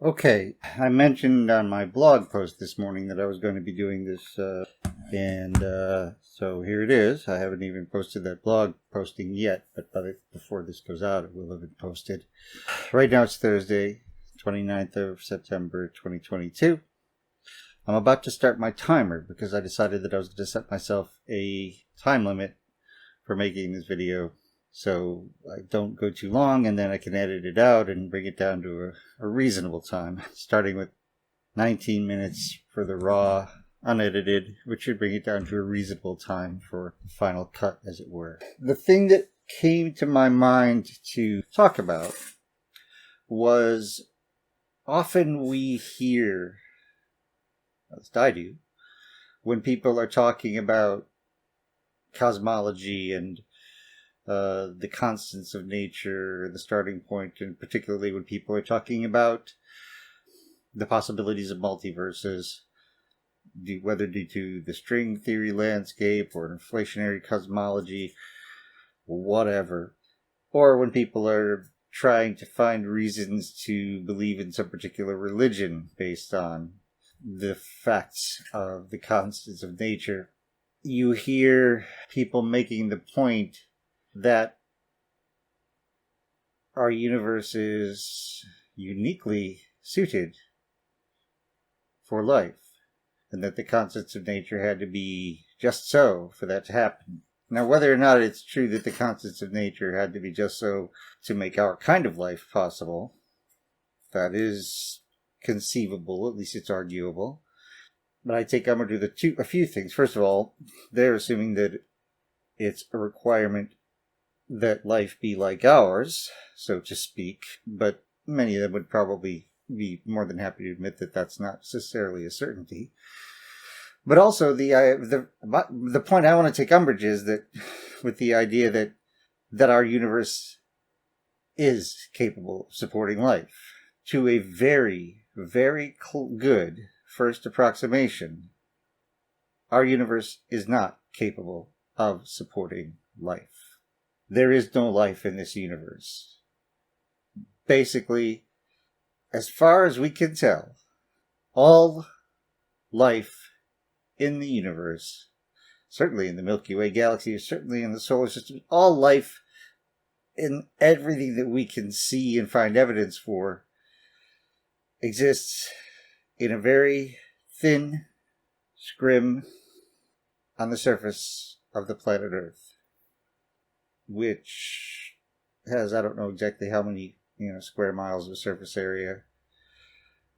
Okay, I mentioned on my blog post this morning that I was going to be doing this, so here it is. I haven't even posted that blog posting yet, but before this goes out, it will have been posted. Right now it's Thursday, 29th of September, 2022. I'm about to start my timer because I decided that I was going to set myself a time limit for making this video, so I don't go too long, and then I can edit it out and bring it down to a reasonable time, starting with 19 minutes for the raw, unedited, which should bring it down to a reasonable time for the final cut, as it were. The thing that came to my mind to talk about was often we hear, at least I do, when people are talking about cosmology and the constants of nature, the starting point, and particularly when people are talking about the possibilities of multiverses, whether due to the string theory landscape or inflationary cosmology, whatever, or when people are trying to find reasons to believe in some particular religion based on the facts of the constants of nature, you hear people making the point that our universe is uniquely suited for life, and that the constants of nature had to be just so for that to happen. Now, whether or not it's true that the constants of nature had to be just so to make our kind of life possible, that is conceivable, at least it's arguable. But I take umbrage with a few things. First of all, they're assuming that it's a requirement that life be like ours, so to speak, but many of them would probably be more than happy to admit that that's not necessarily a certainty. But also, the point I want to take umbrage is that with the idea that our universe is capable of supporting life. To a very, very good first approximation, our universe is not capable of supporting life. There is no life in this universe. Basically, as far as we can tell, all life in the universe, certainly in the Milky Way galaxy, certainly in the solar system, all life in everything that we can see and find evidence for exists in a very thin scrim on the surface of the planet Earth, which has, I don't know exactly how many, square miles of surface area.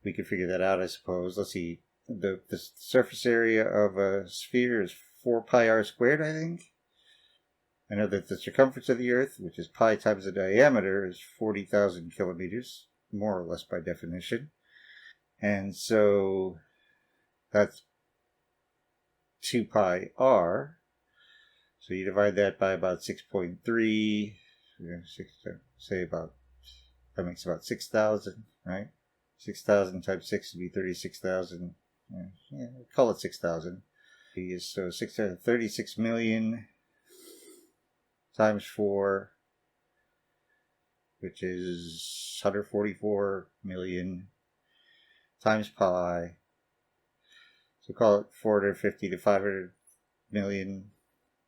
We could figure that out, I suppose. Let's see. The surface area of a sphere is 4 pi r squared, I think. I know that the circumference of the Earth, which is pi times the diameter, is 40,000 kilometers, more or less by definition. And so that's 2 pi r. So you divide that by about 6.3, say about, that makes about 6,000, right? 6,000 times 6 would be 36,000. Yeah, call it 6,000. So 36 million times 4, which is 144 million times pi. So call it 450 to 500 million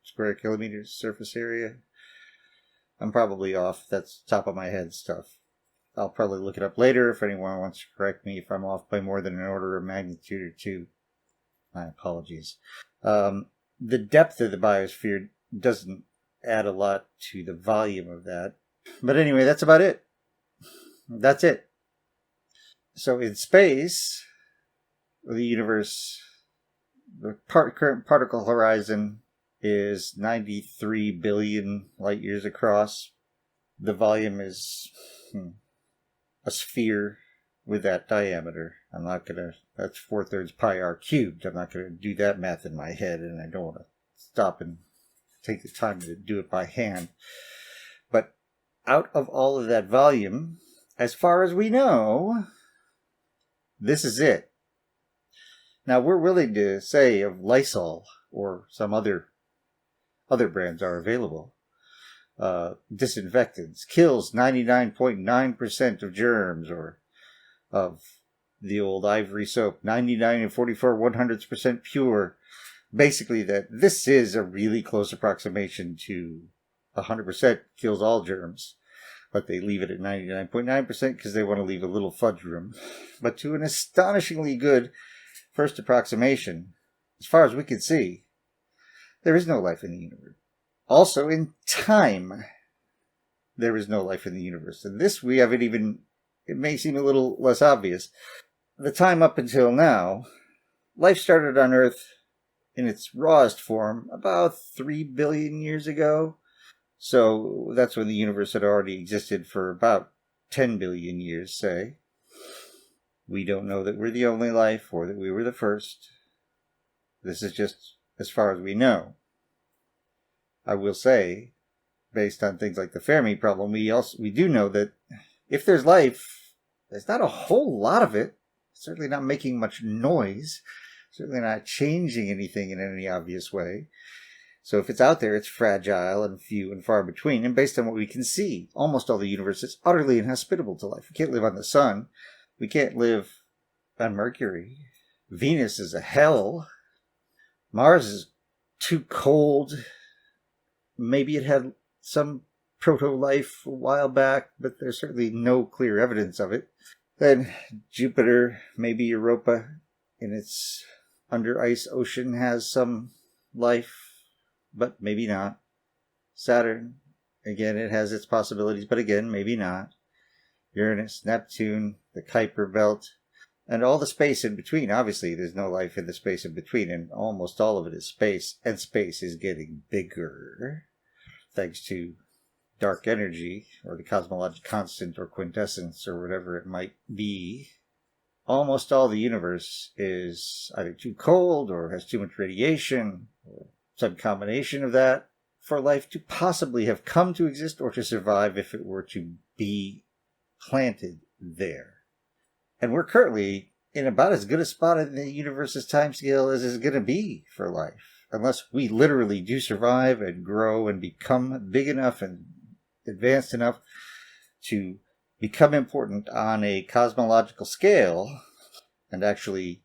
square kilometers surface area. I'm probably off. That's top of my head stuff. I'll probably look it up later if anyone wants to correct me if I'm off by more than an order of magnitude or two. My apologies. The depth of the biosphere doesn't add a lot to the volume of that. But anyway, that's about it. That's it. So in space, the universe, the current particle horizon is 93 billion light years across. The volume is a sphere with that diameter. I'm not going to, that's 4/3 pi r cubed. I'm not going to do that math in my head, and I don't want to stop and take the time to do it by hand. But out of all of that volume, as far as we know, this is it. Now, we're willing to say of Lysol or some other brands are available. Disinfectants, kills 99.9% of germs, or of the old ivory soap, 99 and 44 100% pure. Basically, that this is a really close approximation to 100% kills all germs, but they leave it at 99.9% because they want to leave a little fudge room. But to an astonishingly good first approximation, as far as we can see, there is no life in the universe. Also, in time, there is no life in the universe. And this we haven't even, it may seem a little less obvious. The time up until now, life started on Earth in its rawest form about 3 billion years ago. So that's when the universe had already existed for about 10 billion years, say. We don't know that we're the only life or that we were the first. This is just as far as we know. I will say, based on things like the Fermi problem, we do know that if there's life, there's not a whole lot of it. Certainly not making much noise. Certainly not changing anything in any obvious way. So if it's out there, it's fragile and few and far between. And based on what we can see, almost all the universe is utterly inhospitable to life. We can't live on the sun. We can't live on Mercury. Venus is a hell. Mars is too cold. Maybe it had some proto-life a while back, but there's certainly no clear evidence of it. Then Jupiter, maybe Europa, in its under ice ocean has some life, but maybe not. Saturn, again, it has its possibilities, but again, maybe not. Uranus, Neptune, the Kuiper Belt, and all the space in between. Obviously, there's no life in the space in between, and almost all of it is space, and space is getting bigger, thanks to dark energy, or the cosmological constant, or quintessence, or whatever it might be. Almost all the universe is either too cold, or has too much radiation, or some combination of that, for life to possibly have come to exist, or to survive if it were to be planted there. And we're currently in about as good a spot in the universe's timescale as is going to be for life, unless we literally do survive and grow and become big enough and advanced enough to become important on a cosmological scale and actually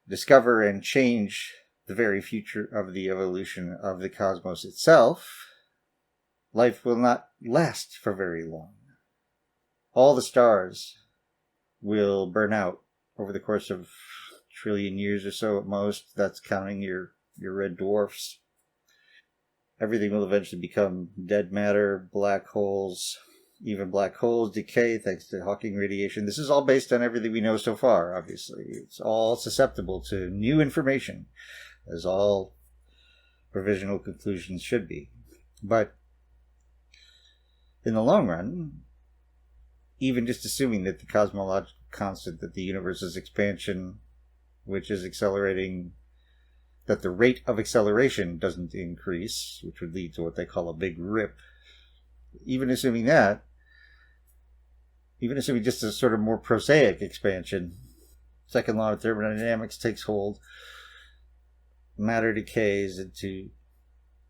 discover and change the very future of the evolution of the cosmos itself. Life will not last for very long. All the stars will burn out over the course of a trillion years or so at most. That's counting your red dwarfs. Everything will eventually become dead matter, black holes. Even black holes decay thanks to Hawking radiation. This is all based on everything we know so far, obviously. It's all susceptible to new information, as all provisional conclusions should be. But in the long run, even just assuming that the cosmological constant, that the universe's expansion, which is accelerating, that the rate of acceleration doesn't increase, which would lead to what they call a big rip. Even assuming that, even assuming just a sort of more prosaic expansion, second law of thermodynamics takes hold, matter decays into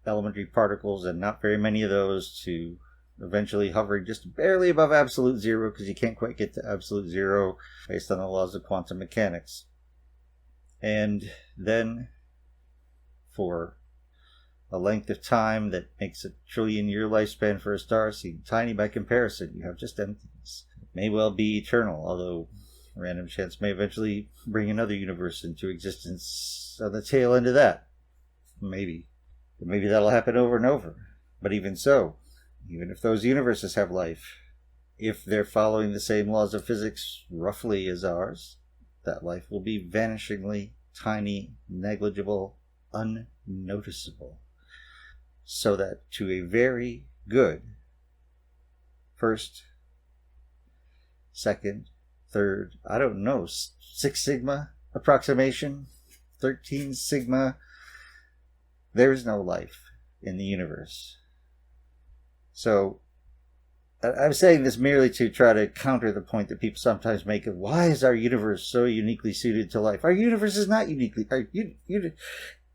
elementary particles, and not very many of those, to eventually hovering just barely above absolute zero, because you can't quite get to absolute zero based on the laws of quantum mechanics. And then, for a length of time that makes a trillion-year lifespan for a star seem tiny by comparison, you have just emptiness. It may well be eternal, although random chance may eventually bring another universe into existence on the tail end of that. Maybe. But maybe that'll happen over and over. But even so, even if those universes have life, if they're following the same laws of physics roughly as ours, that life will be vanishingly tiny, negligible, unnoticeable. So that to a very good first, second, third, I don't know, 6 sigma approximation, 13 sigma, there is no life in the universe. So I'm saying this merely to try to counter the point that people sometimes make of, why is our universe so uniquely suited to life? Our universe is not uniquely.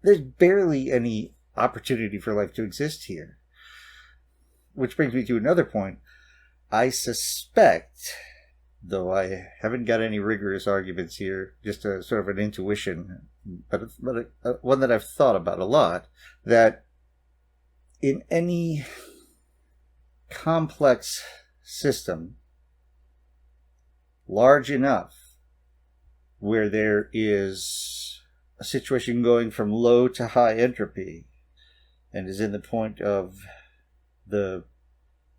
There's barely any opportunity for life to exist here. Which brings me to another point. I suspect though I haven't got any rigorous arguments here, just a sort of an intuition, but one that I've thought about a lot, that in any complex system large enough where there is a situation going from low to high entropy and is in the point of the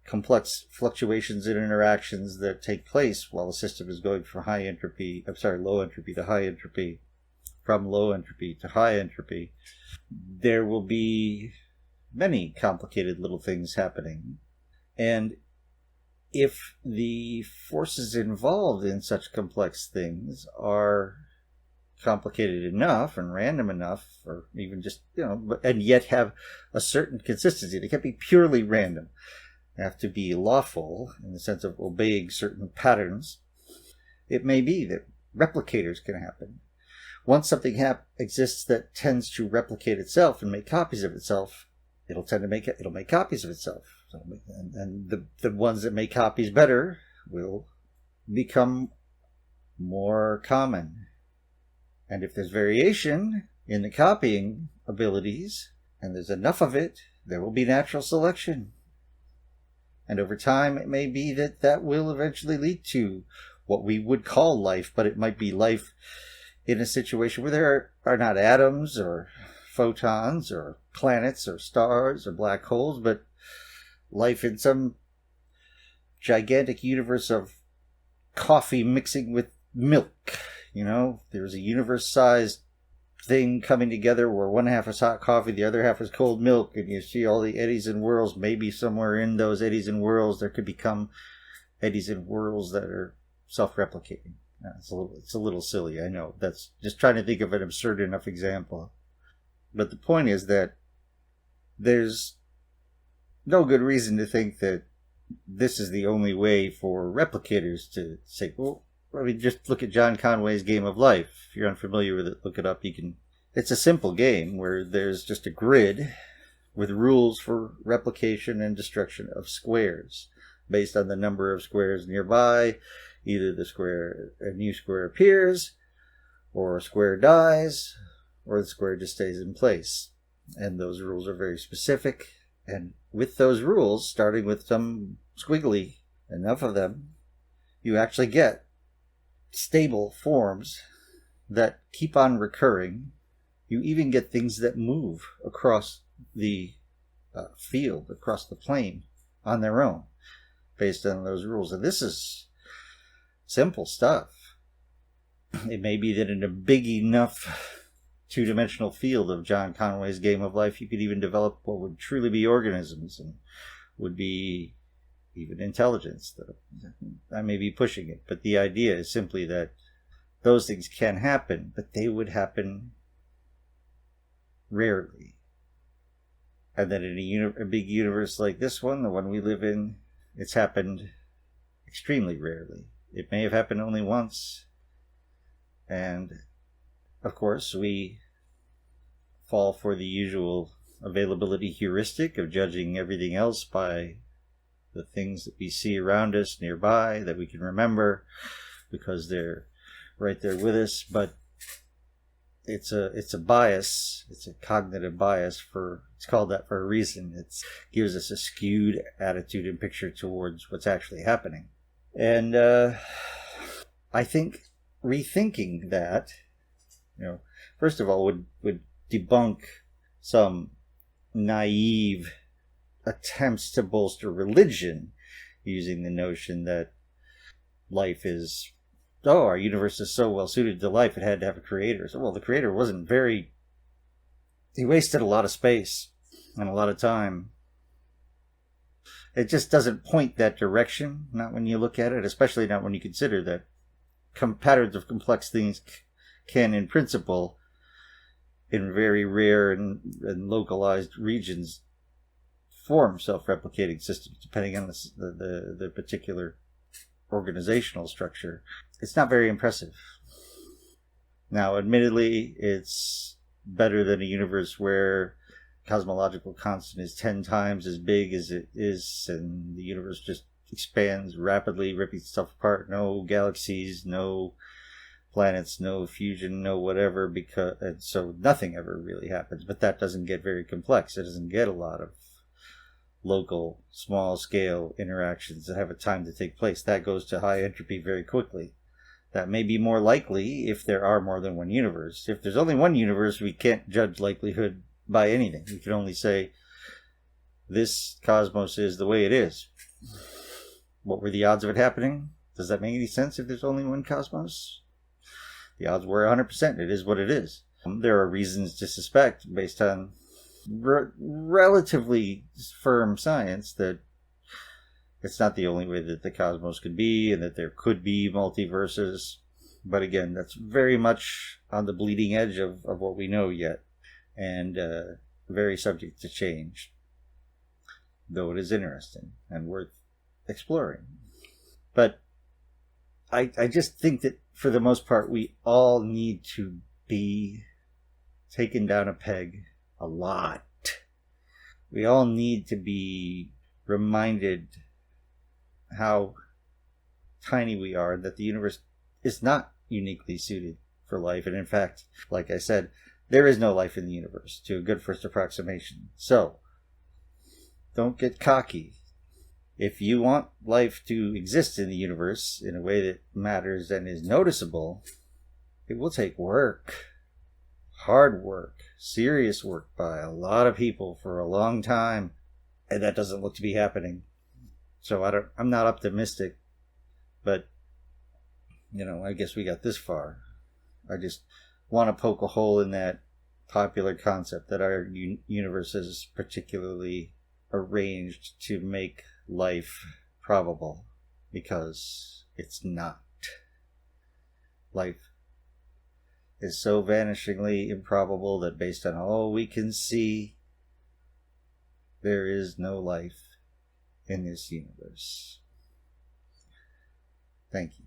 complex fluctuations and interactions that take place while the system is going from low entropy to high entropy, from low entropy to high entropy, there will be many complicated little things happening. And if the forces involved in such complex things are complicated enough and random enough, or even just, and yet have a certain consistency, they can't be purely random. They have to be lawful in the sense of obeying certain patterns. It may be that replicators can happen. Once something exists that tends to replicate itself and make copies of itself, it'll make copies of itself. And the ones that make copies better will become more common. And if there's variation in the copying abilities, and there's enough of it, there will be natural selection. And over time, it may be that will eventually lead to what we would call life, but it might be life in a situation where there are not atoms or photons or planets or stars or black holes, but life in some gigantic universe of coffee mixing with milk. There's a universe-sized thing coming together where one half is hot coffee, the other half is cold milk, and you see all the eddies and whirls. Maybe somewhere in those eddies and whirls there could become eddies and whirls that are self-replicating. It's a little silly, I know. That's just trying to think of an absurd enough example. But the point is that there's no good reason to think that this is the only way for replicators to say, well, just look at John Conway's Game of Life. If you're unfamiliar with it, look it up. It's a simple game where there's just a grid with rules for replication and destruction of squares based on the number of squares nearby. Either a new square appears, or a square dies, or the square just stays in place. And those rules are very specific. And with those rules, starting with some squiggly, enough of them, you actually get stable forms that keep on recurring. You even get things that move across the field, across the plane on their own, based on those rules. And this is simple stuff. It may be that in a big enough two-dimensional field of John Conway's Game of Life, you could even develop what would truly be organisms and would be even intelligence. I may be pushing it, but the idea is simply that those things can happen, but they would happen rarely. And that in a big universe like this one, the one we live in, it's happened extremely rarely. It may have happened only once. And, of course, we fall for the usual availability heuristic of judging everything else by the things that we see around us nearby that we can remember because they're right there with us. But it's a bias. It's a cognitive bias. It's called that for a reason. It gives us a skewed attitude and picture towards what's actually happening. And I think rethinking that, first of all, would debunk some naive attempts to bolster religion using the notion that life is, our universe is so well suited to life, it had to have a creator. So, well, the creator he wasted a lot of space and a lot of time. It just doesn't point that direction, not when you look at it, especially not when you consider that patterns of complex things can, in principle, in very rare and localized regions, form self-replicating systems, depending on the particular organizational structure. It's not very impressive. Now, admittedly, it's better than a universe where cosmological constant is 10 times as big as it is, and the universe just expands rapidly, ripping stuff apart. No galaxies, no planets, no fusion, no whatever, because and so nothing ever really happens. But that doesn't get very complex. It doesn't get a lot of local, small scale interactions that have a time to take place. That goes to high entropy very quickly. That may be more likely if there are more than one universe. If there's only one universe, we can't judge likelihood by anything. We can only say this cosmos is the way it is. What were the odds of it happening? Does that make any sense if there's only one cosmos? The odds were 100%. It is what it is. There are reasons to suspect, based on relatively firm science, that it's not the only way that the cosmos could be, and that there could be multiverses. But again, that's very much on the bleeding edge of what we know yet, and very subject to change. Though it is interesting and worth exploring. But I just think that for the most part, we all need to be taken down a peg a lot. We all need to be reminded how tiny we are, that the universe is not uniquely suited for life. And in fact, like I said, there is no life in the universe, to a good first approximation. So, don't get cocky. If you want life to exist in the universe in a way that matters and is noticeable, it will take work. Hard work. Serious work by a lot of people for a long time. And that doesn't look to be happening. So I'm not optimistic. But, I guess we got this far. I just want to poke a hole in that popular concept that our universe is particularly arranged to make life probable, because it's not. Life is so vanishingly improbable that based on all we can see, there is no life in this universe. Thank you.